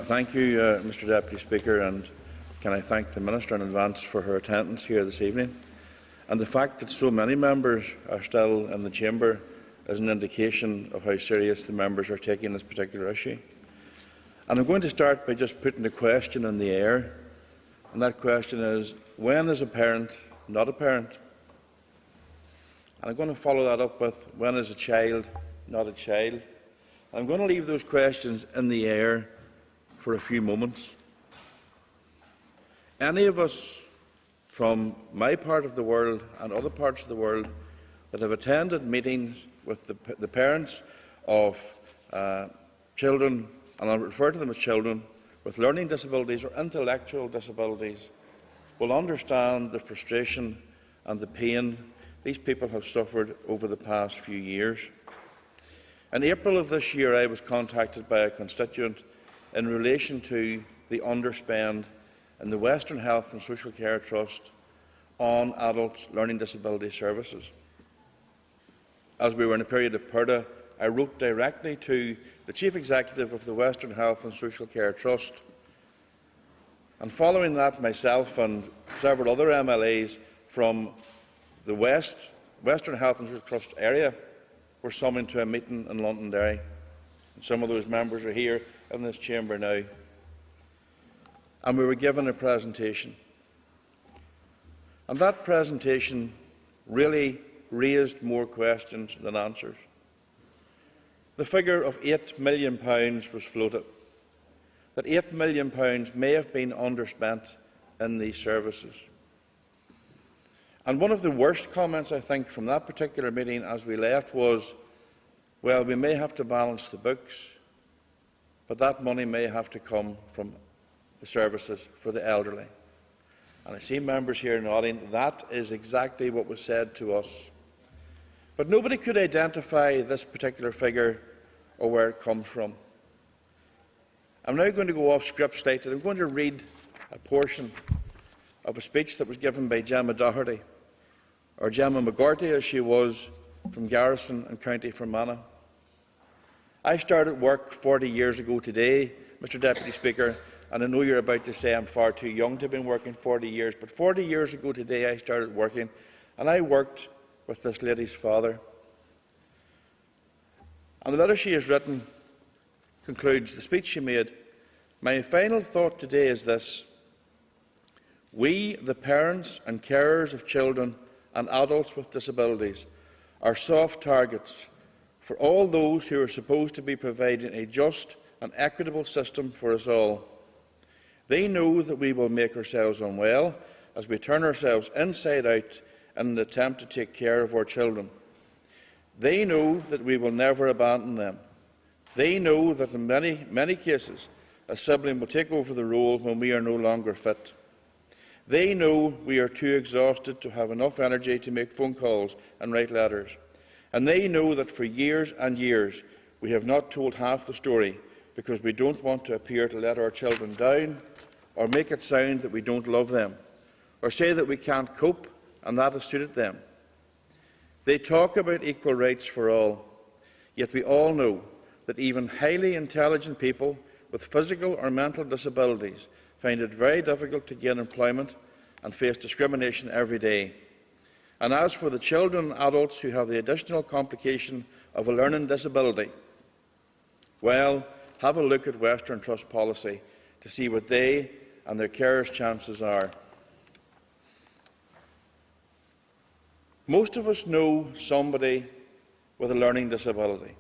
Thank you, Mr Deputy Speaker, and can I thank the Minister in advance for her attendance here this evening. And the fact that so many members are still in the chamber is an indication of how serious the members are taking this particular issue. And I'm going to start by just putting a question in the air, and that question is, when is a parent not a parent? And I'm going to follow that up with, when is a child not a child? And I'm going to leave those questions in the air for a few moments. Any of us from my part of the world and other parts of the world that have attended meetings with the parents of children, and I'll refer to them as children, with learning disabilities or intellectual disabilities, will understand the frustration and the pain these people have suffered over the past few years. In April of this year, I was contacted by a constituent in relation to the underspend in the Western Health and Social Care Trust on adult learning disability services. As we were in a period of purdah, I wrote directly to the Chief Executive of the Western Health and Social Care Trust, and following that, myself and several other MLAs from the Western Health and Social Trust area were summoned to a meeting in Londonderry. And some of those members are here in this chamber now. And we were given a presentation. And that presentation really raised more questions than answers. The figure of £8 million was floated, that £8 million may have been underspent in these services. And one of the worst comments, I think, from that particular meeting as we left was, well, we may have to balance the books, but that money may have to come from the services for the elderly. And I see members here nodding. That is exactly what was said to us. But nobody could identify this particular figure or where it comes from. I'm now going to go off script slightly. I'm going to read a portion of a speech that was given by Gemma Doherty, or Gemma McGorty as she was, from Garrison in County Fermanagh. I started work 40 years ago today, Mr Deputy Speaker, and I know you're about to say I'm far too young to have been working 40 years, but 40 years ago today I started working, and I worked with this lady's father. And the letter she has written concludes the speech she made. My final thought today is this: we, the parents and carers of children and adults with disabilities, are soft targets for all those who are supposed to be providing a just and equitable system for us all. They know that we will make ourselves unwell as we turn ourselves inside out in an attempt to take care of our children. They know that we will never abandon them. They know that in many cases a sibling will take over the role when we are no longer fit. They know we are too exhausted to have enough energy to make phone calls and write letters. And they know that for years and years we have not told half the story because we don't want to appear to let our children down, or make it sound that we don't love them, or say that we can't cope and that has suited them. They talk about equal rights for all, yet we all know that even highly intelligent people with physical or mental disabilities find it very difficult to gain employment and face discrimination every day. And as for the children and adults who have the additional complication of a learning disability, well, have a look at Western Trust policy to see what they and their carers' chances are. Most of us know somebody with a learning disability.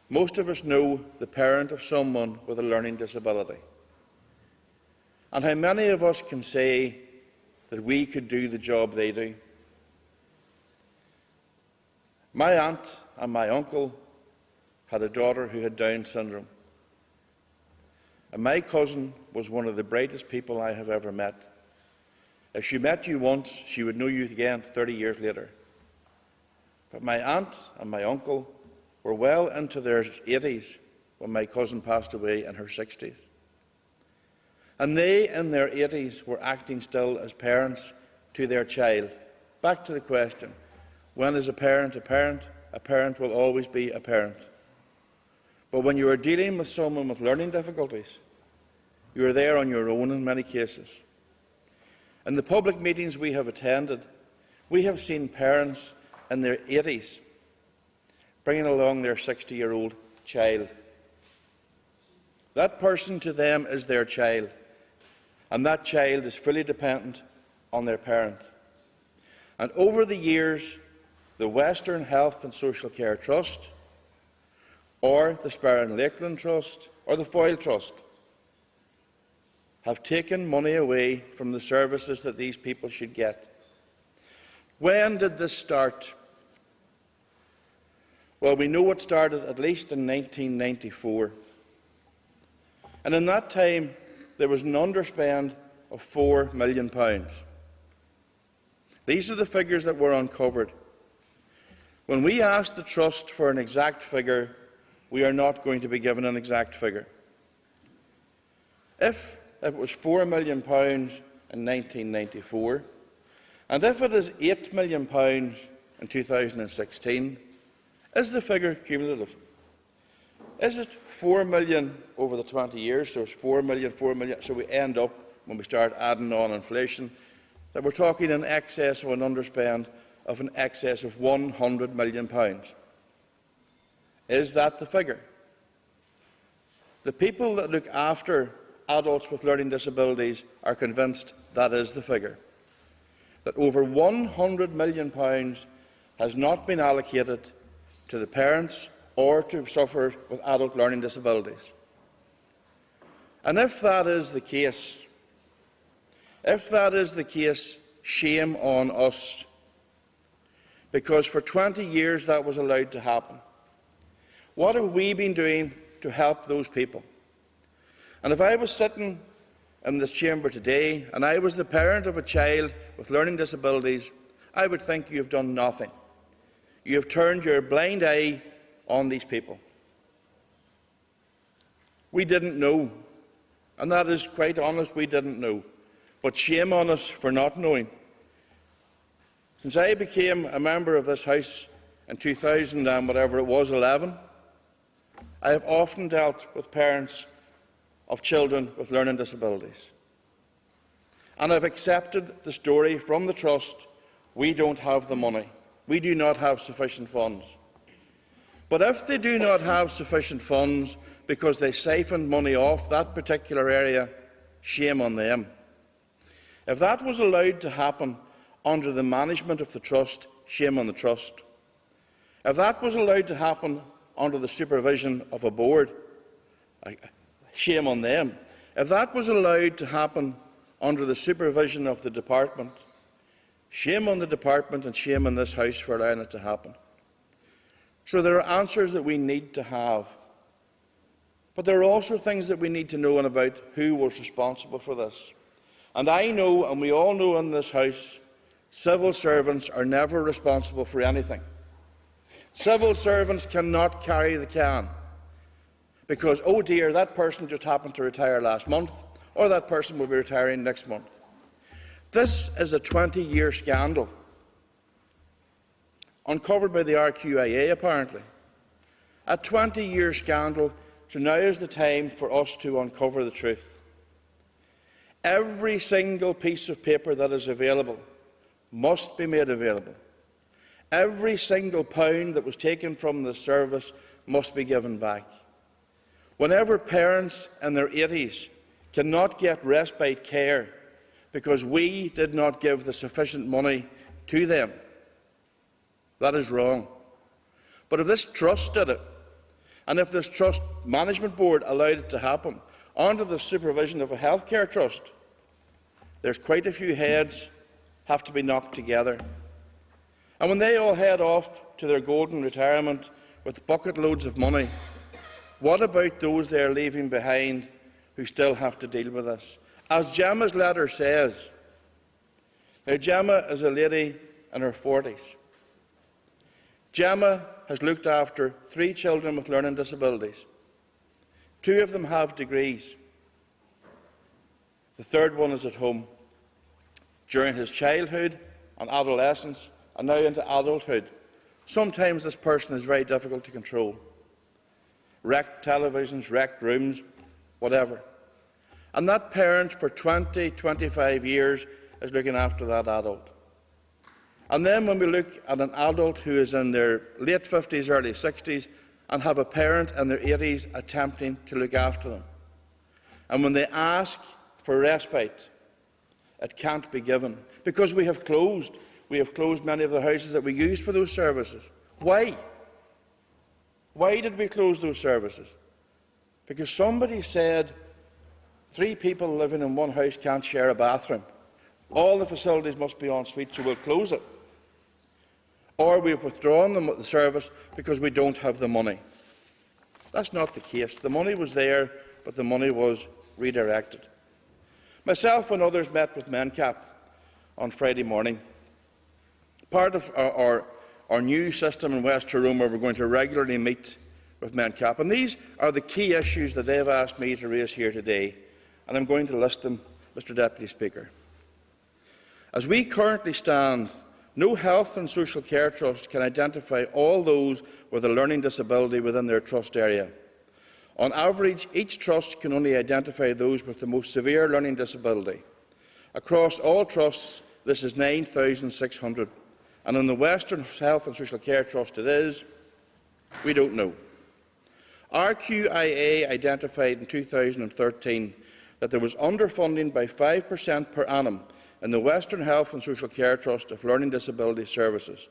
Most of us know the parent of someone with a learning disability. And how many of us can say that we could do the job they do? My aunt and my uncle had a daughter who had Down syndrome. And my cousin was one of the brightest people I have ever met. If she met you once, she would know you again 30 years later. But my aunt and my uncle were well into their 80s when my cousin passed away in her 60s. And they, in their 80s, were acting still as parents to their child. Back to the question, when is a parent a parent? A parent will always be a parent. But when you are dealing with someone with learning difficulties, you are there on your own in many cases. In the public meetings we have attended, we have seen parents in their 80s bringing along their 60-year-old child. That person to them is their child, and that child is fully dependent on their parent. And over the years, the Western Health and Social Care Trust, or the Sparrow Lakeland Trust, or the Foyle Trust have taken money away from the services that these people should get. When did this start? Well, we know it started at least in 1994. And in that time, there was an underspend of £4 million. These are the figures that were uncovered. When we asked the Trust for an exact figure, we are not going to be given an exact figure. If it was £4 million in 1994, and if it is £8 million in 2016, is the figure cumulative? Is it 4 million over the 20 years, so it's 4 million, 4 million, so we end up, when we start adding on inflation, that we're talking in excess of an underspend of in excess of £100 million? Is that the figure? The people that look after adults with learning disabilities are convinced that is the figure, that over £100 million has not been allocated to the parents or to sufferers with adult learning disabilities. And if that is the case, shame on us, because for 20 years that was allowed to happen. What have we been doing to help those people? And if I was sitting in this chamber today and I was the parent of a child with learning disabilities, I would think you have done nothing. You have turned your blind eye on these people. We didn't know, and that is quite honest, we didn't know. But shame on us for not knowing. Since I became a member of this House in 2000 and whatever it was, 11, I have often dealt with parents of children with learning disabilities. And I've accepted the story from the Trust: we don't have the money. We do not have sufficient funds. But if they do not have sufficient funds because they siphoned money off that particular area, shame on them. If that was allowed to happen under the management of the Trust, shame on the Trust. If that was allowed to happen under the supervision of a board, shame on them. If that was allowed to happen under the supervision of the department, shame on the department and shame on this House for allowing it to happen. So there are answers that we need to have. But there are also things that we need to know about who was responsible for this. And I know, and we all know in this House, civil servants are never responsible for anything. Civil servants cannot carry the can because, oh dear, that person just happened to retire last month, or that person will be retiring next month. This is a 20-year scandal, uncovered by the RQIA apparently. A 20-year scandal, so now is the time for us to uncover the truth. Every single piece of paper that is available must be made available. Every single pound that was taken from the service must be given back. Whenever parents in their 80s cannot get respite care because we did not give the sufficient money to them, that is wrong. But if this Trust did it, and if this Trust Management Board allowed it to happen under the supervision of a healthcare trust, there's quite a few heads have to be knocked together. And when they all head off to their golden retirement with bucket loads of money, what about those they are leaving behind who still have to deal with this? As Gemma's letter says, now Gemma is a lady in her 40s. Gemma has looked after 3 children with learning disabilities. 2 of them have degrees. The 3rd one is at home. During his childhood and adolescence, and now into adulthood, sometimes this person is very difficult to control. wrecked televisions, wrecked rooms, whatever. And that parent for 20, 25 years is looking after that adult. And then when we look at an adult who is in their late 50s, early 60s, and have a parent in their 80s attempting to look after them, and when they ask for respite, it can't be given, because we have closed many of the houses that we used for those services. Why? Why did we close those services? Because somebody said 3 people living in one house can't share a bathroom. All the facilities must be en suite, so we'll close it. Or we've withdrawn the service because we don't have the money. That's not the case. The money was there, but the money was redirected. Myself and others met with MenCap on Friday morning. Part of our new system in West Tyrone, where we're going to regularly meet with MenCap. And these are the key issues that they have asked me to raise here today, and I'm going to list them, Mr Deputy Speaker. As we currently stand, no health and social care trust can identify all those with a learning disability within their trust area. On average, each trust can only identify those with the most severe learning disability. Across all trusts, this is 9,600, and in the Western Health and Social Care Trust it is, we don't know. RHussey identified in 2013 that there was underfunding by 5% per annum in the Western Health and Social Care Trust of Learning Disability Services.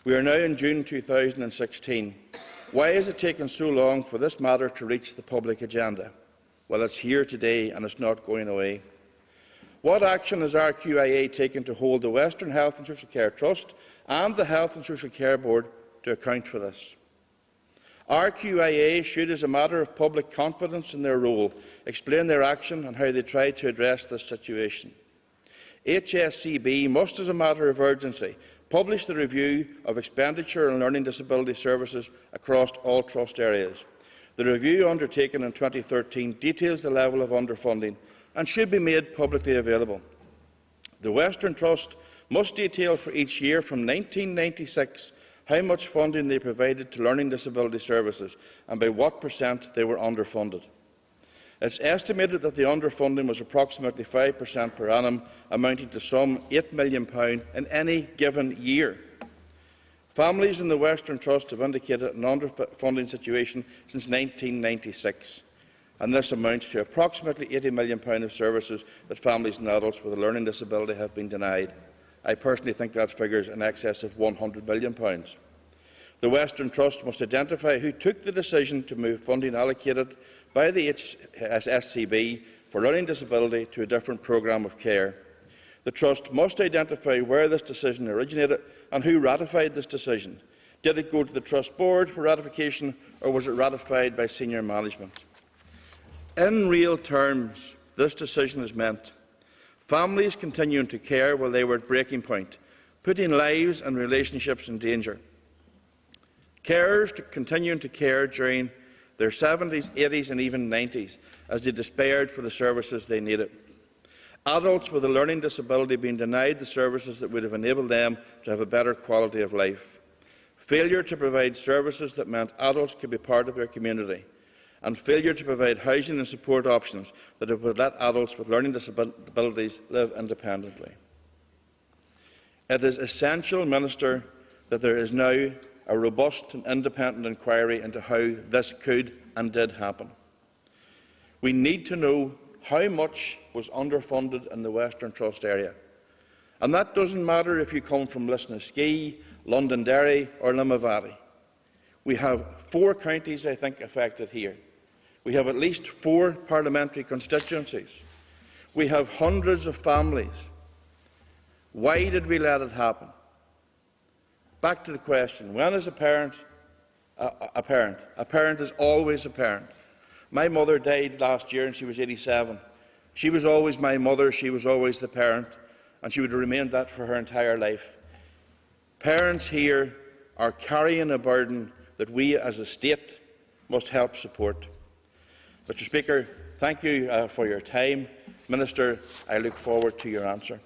We are now in June 2016. Why is it taking so long for this matter to reach the public agenda? Well, it's here today and it's not going away. What action has RHussey taken to hold the Western Health and Social Care Trust and the Health and Social Care Board to account for this? RHussey should, as a matter of public confidence in their role, explain their action and how they tried to address this situation. HSCB must, as a matter of urgency, publish the review of expenditure on learning disability services across all trust areas. The review undertaken in 2013 details the level of underfunding and should be made publicly available. The Western Trust must detail for each year from 1996 how much funding they provided to learning disability services and by what % they were underfunded. It is estimated that the underfunding was approximately 5% per annum, amounting to some £8 million in any given year. Families in the Western Trust have indicated an underfunding situation since 1996, and this amounts to approximately £80 million of services that families and adults with a learning disability have been denied. I personally think that figure is in excess of £100 million. The Western Trust must identify who took the decision to move funding allocated by the HSCB for learning disability to a different programme of care. The Trust must identify where this decision originated and who ratified this decision. Did it go to the Trust Board for ratification, or was it ratified by senior management? In real terms, this decision has meant families continuing to care while they were at breaking point, putting lives and relationships in danger. Carers continuing to care during their 70s, 80s and even 90s as they despaired for the services they needed. Adults with a learning disability being denied the services that would have enabled them to have a better quality of life. Failure to provide services that meant adults could be part of their community. And failure to provide housing and support options that would let adults with learning disabilities live independently. It is essential, Minister, that there is now a robust and independent inquiry into how this could and did happen. We need to know how much was underfunded in the Western Trust area. And that doesn't matter if you come from Lisnaskea, Londonderry or Limavady. We have 4 counties, I think, affected here. We have at least 4 parliamentary constituencies. We have hundreds of families. Why did we let it happen? Back to the question, when is a parent a parent? A parent is always a parent. My mother died last year and she was 87. She was always my mother, she was always the parent, and she would have remained that for her entire life. Parents here are carrying a burden that we as a state must help support. Mr Speaker, thank you for your time. Minister, I look forward to your answer.